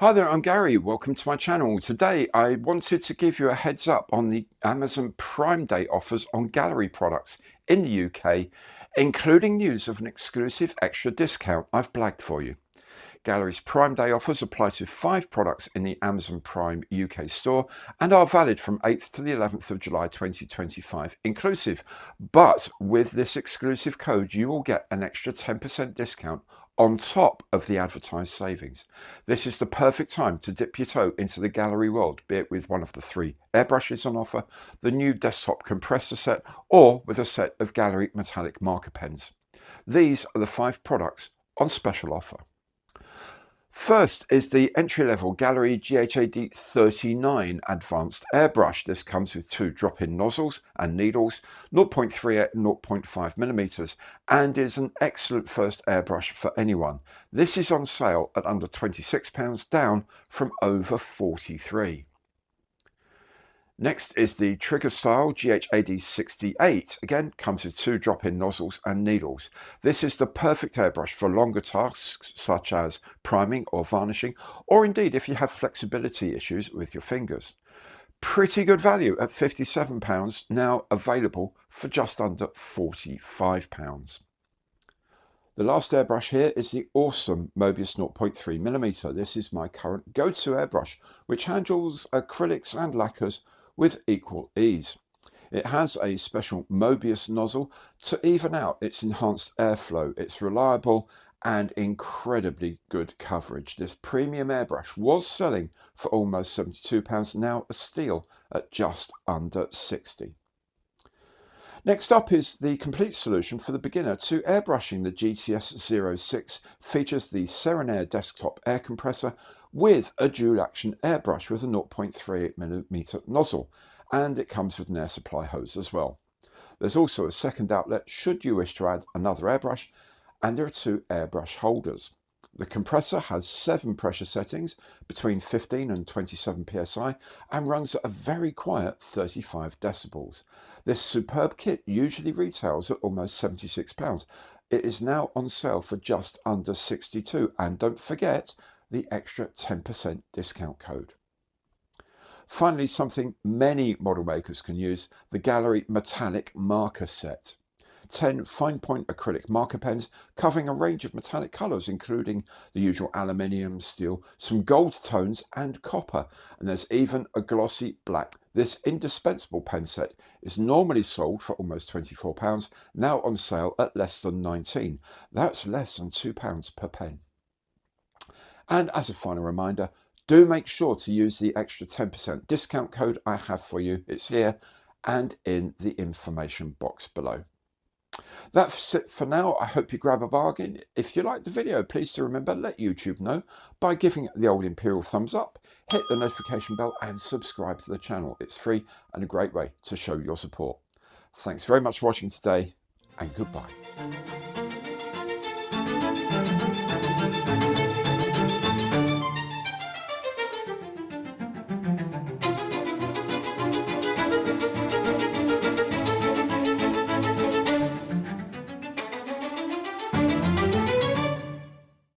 Hi there, I'm Gary. Welcome to my channel. Today I wanted to give you a heads up on the Amazon Prime Day offers on Gaahleri products in the UK, including news of an exclusive extra discount I've blagged for you. Gaahlerie's Prime Day offers apply to 5 products in the Amazon Prime UK store and are valid from 8th to the 11th of July 2025 inclusive. But with this exclusive code you will get an extra 10% discount on top of the advertised savings. This is the perfect time to dip your toe into the Gaahleri world, be it with one of the 3 airbrushes on offer, the new desktop compressor set, or with a set of Gaahleri metallic marker pens. These are the 5 products on special offer. First is the entry-level Gaahleri GHAD 39 Advanced Airbrush. This comes with 2 drop-in nozzles and needles, 0.3 at 0.5mm, and is an excellent first airbrush for anyone. This is on sale at under £26, down from over £43. Next is the Trigger Style GHAD 68. Again, comes with 2 drop-in nozzles and needles. This is the perfect airbrush for longer tasks such as priming or varnishing, or indeed if you have flexibility issues with your fingers. Pretty good value at £57, now available for just under £45. The last airbrush here is the awesome Mobius 0.3mm. This is my current go-to airbrush, which handles acrylics and lacquers with equal ease. It has a special Mobius nozzle to even out its enhanced airflow. It's reliable and incredibly good coverage. This premium airbrush was selling for almost £72, now a steal at just under £60. Next up is the complete solution for the beginner to airbrushing. The GTS-06 features the Serenire desktop air compressor with a dual action airbrush with a 0.38mm nozzle, and it comes with an air supply hose as well. There's also a second outlet should you wish to add another airbrush, and there are 2 airbrush holders. The compressor has 7 pressure settings between 15 and 27 psi and runs at a very quiet 35 decibels. This superb kit usually retails at almost £76. It is now on sale for just under £62, and don't forget the extra 10% discount code. Finally, something many model makers can use, the Gaahleri metallic marker set. 10 fine point acrylic marker pens covering a range of metallic colours, including the usual aluminium, steel, some gold tones and copper, and there's even a glossy black. This indispensable pen set is normally sold for almost £24, now on sale at less than £19. That's less than £2 per pen. And as a final reminder, do make sure to use the extra 10% discount code I have for you. It's here and in the information box below. That's it for now. I hope you grab a bargain. If you like the video, please do remember, let YouTube know by giving it the old imperial thumbs up, hit the notification bell and subscribe to the channel. It's free and a great way to show your support. Thanks very much for watching today, and goodbye.